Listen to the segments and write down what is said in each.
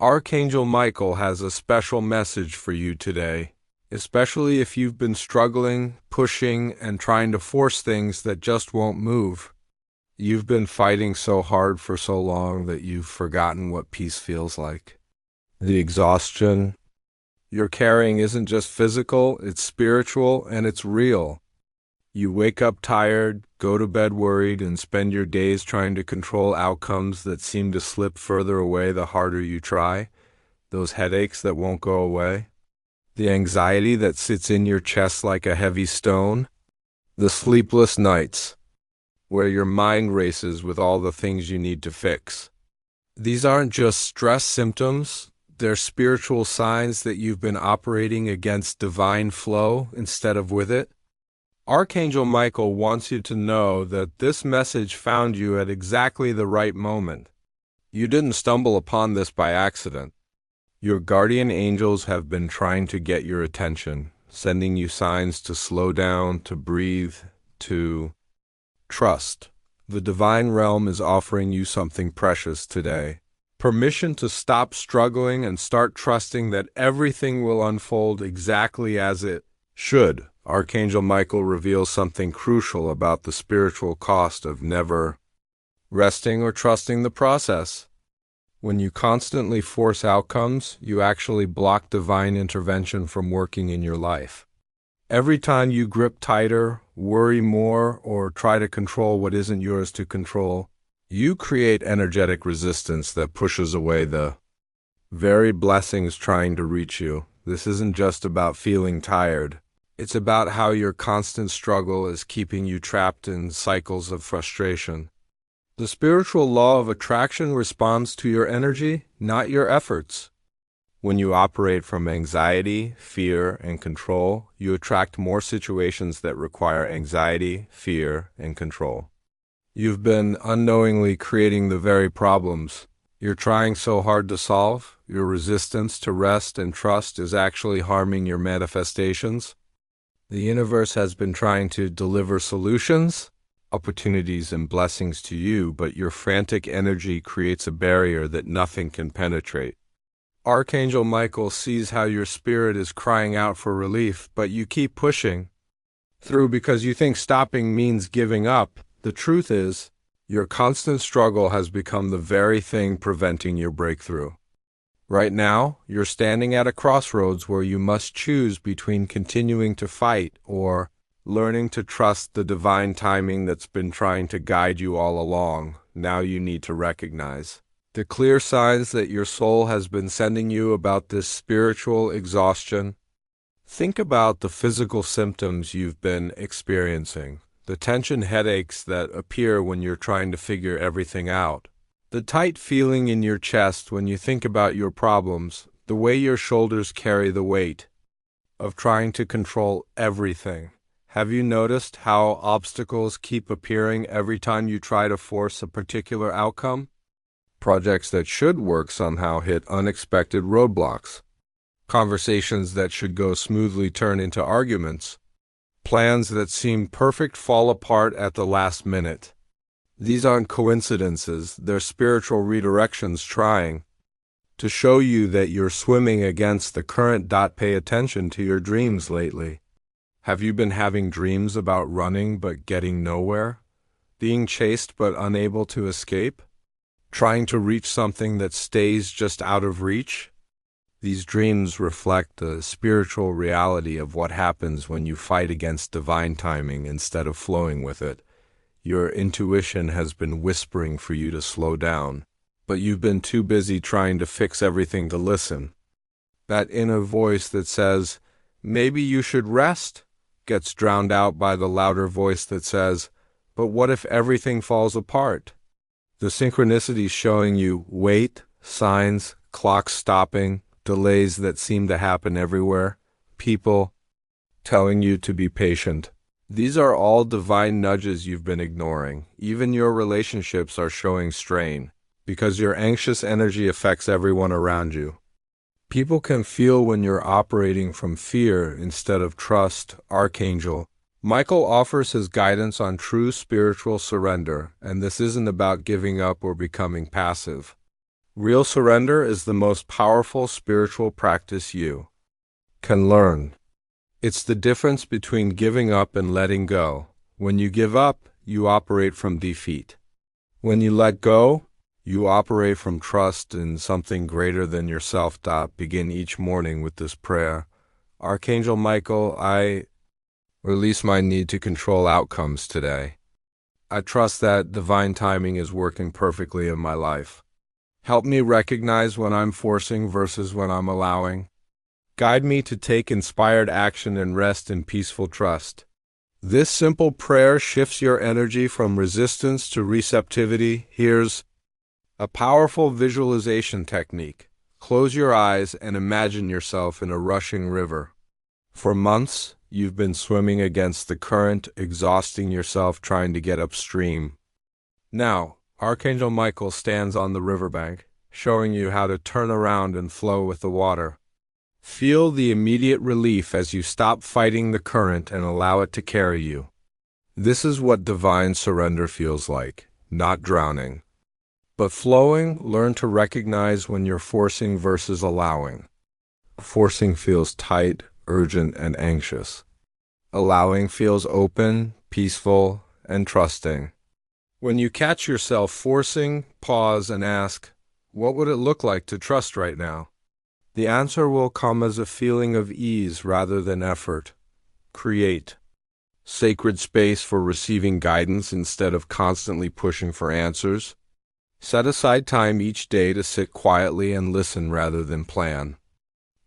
Archangel Michael has a special message for you today, especially if you've been struggling, pushing, and trying to force things that just won't move. You've been fighting so hard for so long that you've forgotten what peace feels like. The exhaustion you're carrying isn't just physical, it's spiritual, and it's real. You wake up tired, go to bed worried, and spend your days trying to control outcomes that seem to slip further away the harder you try. Those headaches that won't go away. The anxiety that sits in your chest like a heavy stone. The sleepless nights, where your mind races with all the things you need to fix. These aren't just stress symptoms, they're spiritual signs that you've been operating against divine flow instead of with it. Archangel Michael wants you to know that this message found you at exactly the right moment. You didn't stumble upon this by accident. Your guardian angels have been trying to get your attention, sending you signs to slow down, to breathe, to trust. The divine realm is offering you something precious today. Permission to stop struggling and start trusting that everything will unfold exactly as it should. Archangel Michael reveals something crucial about the spiritual cost of never resting or trusting the process. When you constantly force outcomes, you actually block divine intervention from working in your life. Every time you grip tighter, worry more, or try to control what isn't yours to control, you create energetic resistance that pushes away the very blessings trying to reach you. This isn't just about feeling tired. It's about how your constant struggle is keeping you trapped in cycles of frustration. The spiritual law of attraction responds to your energy, not your efforts. When you operate from anxiety, fear, and control, you attract more situations that require anxiety, fear, and control. You've been unknowingly creating the very problems you're trying so hard to solve. Your resistance to rest and trust is actually harming your manifestations. The universe has been trying to deliver solutions, opportunities, and blessings to you, but your frantic energy creates a barrier that nothing can penetrate. Archangel Michael sees how your spirit is crying out for relief, but you keep pushing through because you think stopping means giving up. The truth is, your constant struggle has become the very thing preventing your breakthrough. Right now, you're standing at a crossroads where you must choose between continuing to fight or learning to trust the divine timing that's been trying to guide you all along. Now you need to recognize the clear signs that your soul has been sending you about this spiritual exhaustion. Think about the physical symptoms you've been experiencing, the tension headaches that appear when you're trying to figure everything out. The tight feeling in your chest when you think about your problems, the way your shoulders carry the weight of trying to control everything. Have you noticed how obstacles keep appearing every time you try to force a particular outcome? Projects that should work somehow hit unexpected roadblocks. Conversations that should go smoothly turn into arguments. Plans that seem perfect fall apart at the last minute. These aren't coincidences, they're spiritual redirections trying to show you that you're swimming against the current. Pay attention to your dreams lately. Have you been having dreams about running but getting nowhere? Being chased but unable to escape? Trying to reach something that stays just out of reach? These dreams reflect the spiritual reality of what happens when you fight against divine timing instead of flowing with it. Your intuition has been whispering for you to slow down, but you've been too busy trying to fix everything to listen. That inner voice that says, maybe you should rest, gets drowned out by the louder voice that says, but what if everything falls apart? The synchronicities showing you wait, signs, clocks stopping, delays that seem to happen everywhere, people telling you to be patient. These are all divine nudges you've been ignoring. Even your relationships are showing strain, because your anxious energy affects everyone around you. People can feel when you're operating from fear instead of trust. Archangel Michael offers his guidance on true spiritual surrender, and this isn't about giving up or becoming passive. Real surrender is the most powerful spiritual practice you can learn. It's the difference between giving up and letting go. When you give up, you operate from defeat. When you let go, you operate from trust in something greater than yourself. Begin each morning with this prayer. Archangel Michael, I release my need to control outcomes today. I trust that divine timing is working perfectly in my life. Help me recognize when I'm forcing versus when I'm allowing. Guide me to take inspired action and rest in peaceful trust. This simple prayer shifts your energy from resistance to receptivity. Here's a powerful visualization technique. Close your eyes and imagine yourself in a rushing river. For months, you've been swimming against the current, exhausting yourself trying to get upstream. Now, Archangel Michael stands on the riverbank, showing you how to turn around and flow with the water. Feel the immediate relief as you stop fighting the current and allow it to carry you. This is what divine surrender feels like, not drowning, but flowing. Learn to recognize when you're forcing versus allowing. Forcing feels tight, urgent, and anxious. Allowing feels open, peaceful, and trusting. When you catch yourself forcing, pause and ask, what would it look like to trust right now? The answer will come as a feeling of ease rather than effort. Create sacred space for receiving guidance instead of constantly pushing for answers. Set aside time each day to sit quietly and listen rather than plan.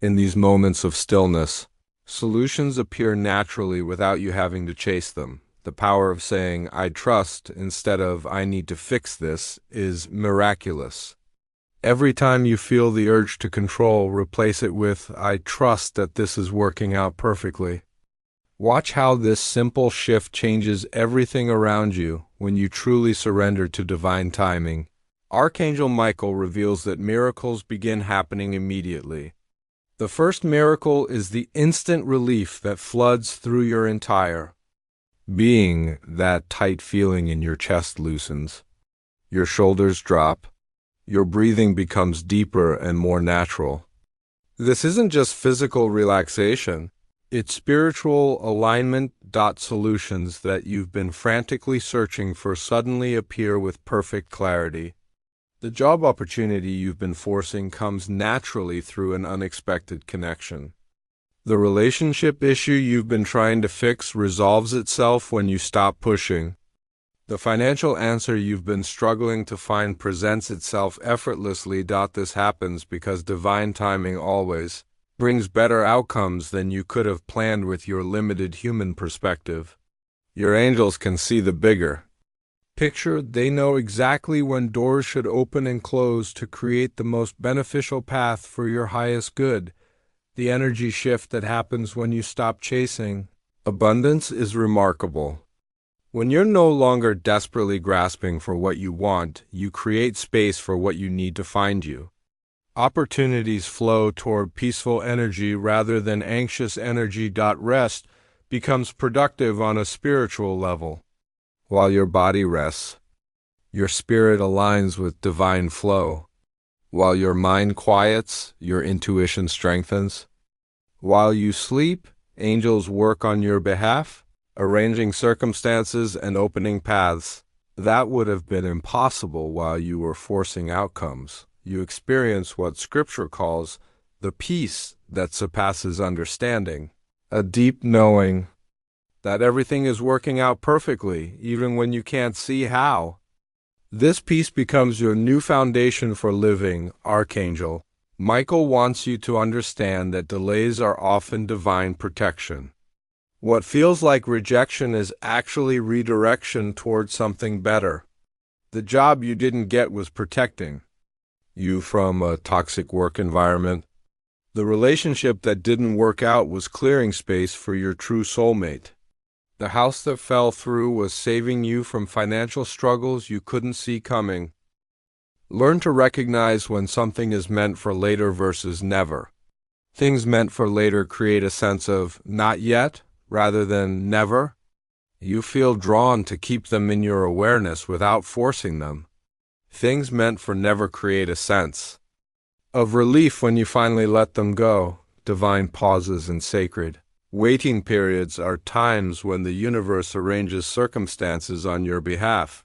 In these moments of stillness, solutions appear naturally without you having to chase them. The power of saying, I trust, instead of, I need to fix this, is miraculous. Every time you feel the urge to control, replace it with, I trust that this is working out perfectly. Watch how this simple shift changes everything around you when you truly surrender to divine timing. Archangel Michael reveals that miracles begin happening immediately. The first miracle is the instant relief that floods through your entire being. That tight feeling in your chest loosens. Your shoulders drop. Your breathing becomes deeper and more natural. This isn't just physical relaxation. It's spiritual alignment. Solutions that you've been frantically searching for suddenly appear with perfect clarity. The job opportunity you've been forcing comes naturally through an unexpected connection. The relationship issue you've been trying to fix resolves itself when you stop pushing. The financial answer you've been struggling to find presents itself effortlessly. This happens because divine timing always brings better outcomes than you could have planned with your limited human perspective. Your angels can see the bigger picture. They know exactly when doors should open and close to create the most beneficial path for your highest good. The energy shift that happens when you stop chasing abundance is remarkable. When you're no longer desperately grasping for what you want, you create space for what you need to find you. Opportunities flow toward peaceful energy rather than anxious energy. Rest becomes productive on a spiritual level. While your body rests, your spirit aligns with divine flow. While your mind quiets, your intuition strengthens. While you sleep, angels work on your behalf, arranging circumstances and opening paths. That would have been impossible while you were forcing outcomes. You experience what Scripture calls the peace that surpasses understanding, a deep knowing that everything is working out perfectly, even when you can't see how. This peace becomes your new foundation for living. Archangel Michael wants you to understand that delays are often divine protection. What feels like rejection is actually redirection towards something better. The job you didn't get was protecting you from a toxic work environment. The relationship that didn't work out was clearing space for your true soulmate. The house that fell through was saving you from financial struggles you couldn't see coming. Learn to recognize when something is meant for later versus never. Things meant for later create a sense of not yet rather than never. You feel drawn to keep them in your awareness without forcing them. Things meant for never create a sense of relief when you finally let them go. Divine pauses and sacred waiting periods are times when the universe arranges circumstances on your behalf.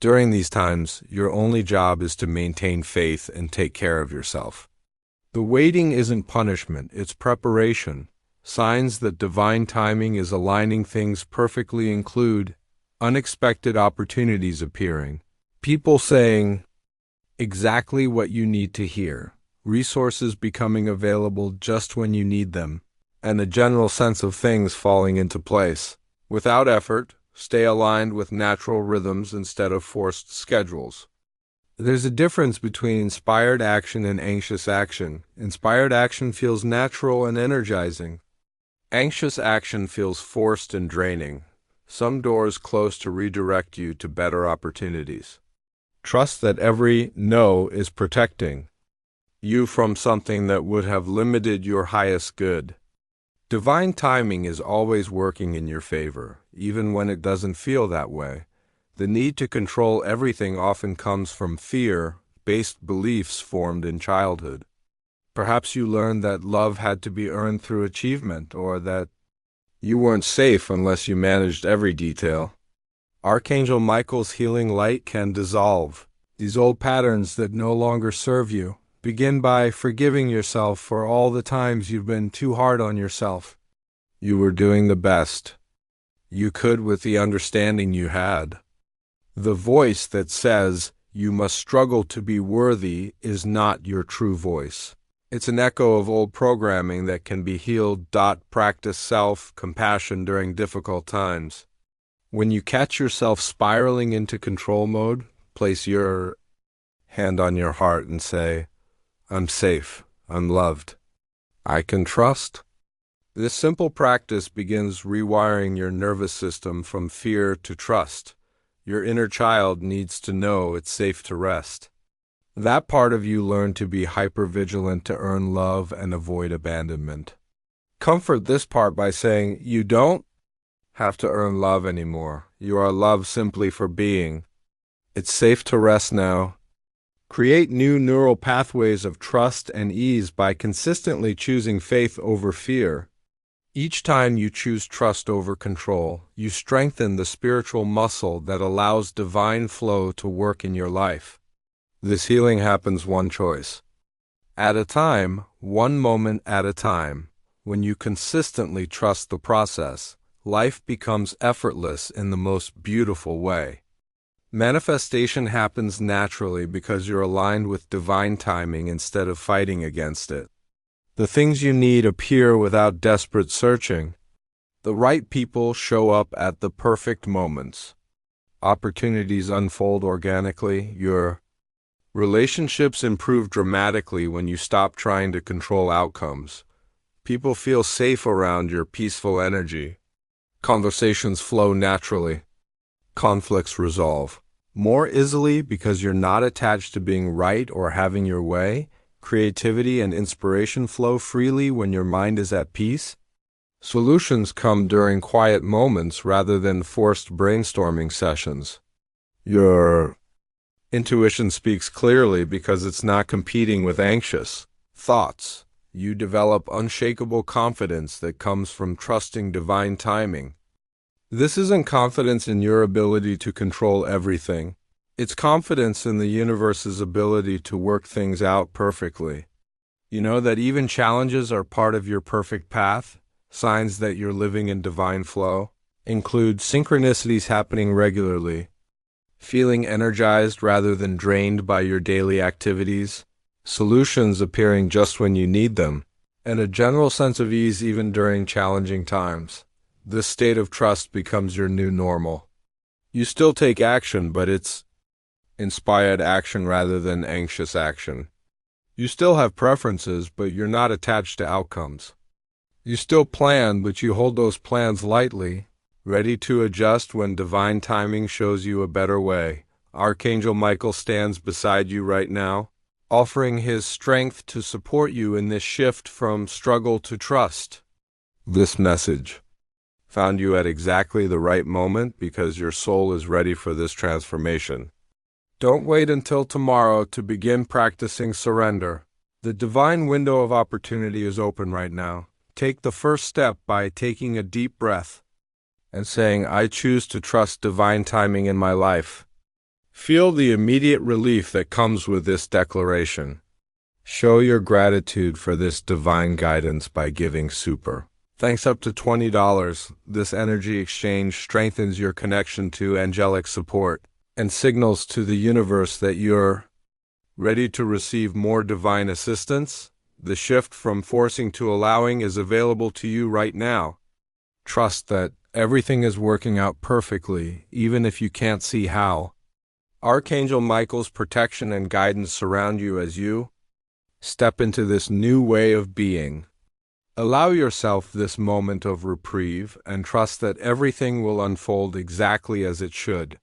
During these times, your only job is to maintain faith and take care of yourself. The waiting isn't punishment, it's preparation. Signs that divine timing is aligning things perfectly include unexpected opportunities appearing, people saying exactly what you need to hear, resources becoming available just when you need them, and a general sense of things falling into place. Without effort, stay aligned with natural rhythms instead of forced schedules. There's a difference between inspired action and anxious action. Inspired action feels natural and energizing. Anxious action feels forced and draining. Some doors close to redirect you to better opportunities. Trust that every no is protecting you from something that would have limited your highest good. Divine timing is always working in your favor, even when it doesn't feel that way. The need to control everything often comes from fear-based beliefs formed in childhood. Perhaps you learned that love had to be earned through achievement, or that you weren't safe unless you managed every detail. Archangel Michael's healing light can dissolve these old patterns that no longer serve you. Begin by forgiving yourself for all the times you've been too hard on yourself. You were doing the best you could with the understanding you had. The voice that says you must struggle to be worthy is not your true voice. It's an echo of old programming that can be healed. Practice self-compassion during difficult times. When you catch yourself spiraling into control mode, place your hand on your heart and say, I'm safe, I'm loved, I can trust. This simple practice begins rewiring your nervous system from fear to trust. Your inner child needs to know it's safe to rest. That part of you learned to be hypervigilant to earn love and avoid abandonment. Comfort this part by saying, you don't have to earn love anymore. You are loved simply for being. It's safe to rest now. Create new neural pathways of trust and ease by consistently choosing faith over fear. Each time you choose trust over control, you strengthen the spiritual muscle that allows divine flow to work in your life. This healing happens one choice at a time, one moment at a time. When you consistently trust the process, life becomes effortless in the most beautiful way. Manifestation happens naturally because you're aligned with divine timing instead of fighting against it. The things you need appear without desperate searching. The right people show up at the perfect moments. Opportunities unfold organically. Your relationships improve dramatically when you stop trying to control outcomes. People feel safe around your peaceful energy. Conversations flow naturally. Conflicts resolve more easily because you're not attached to being right or having your way. Creativity and inspiration flow freely when your mind is at peace. Solutions come during quiet moments rather than forced brainstorming sessions. Your intuition speaks clearly because it's not competing with anxious thoughts. You develop unshakable confidence that comes from trusting divine timing. This isn't confidence in your ability to control everything. It's confidence in the universe's ability to work things out perfectly. You know that even challenges are part of your perfect path. Signs that you're living in divine flow include synchronicities happening regularly, feeling energized rather than drained by your daily activities, solutions appearing just when you need them, and a general sense of ease even during challenging times. This state of trust becomes your new normal. You still take action, but it's inspired action rather than anxious action. You still have preferences, but you're not attached to outcomes. You still plan, but you hold those plans lightly, ready to adjust when divine timing shows you a better way. Archangel Michael stands beside you right now, offering his strength to support you in this shift from struggle to trust. This message found you at exactly the right moment because your soul is ready for this transformation. Don't wait until tomorrow to begin practicing surrender. The divine window of opportunity is open right now. Take the first step by taking a deep breath and saying, I choose to trust divine timing in my life. Feel the immediate relief that comes with this declaration. Show your gratitude for this divine guidance by giving super. Thanks up to $20. This energy exchange strengthens your connection to angelic support and signals to the universe that you're ready to receive more divine assistance. The shift from forcing to allowing is available to you right now. Trust that everything is working out perfectly, even if you can't see how. Archangel Michael's protection and guidance surround you as you step into this new way of being. Allow yourself this moment of reprieve and trust that everything will unfold exactly as it should.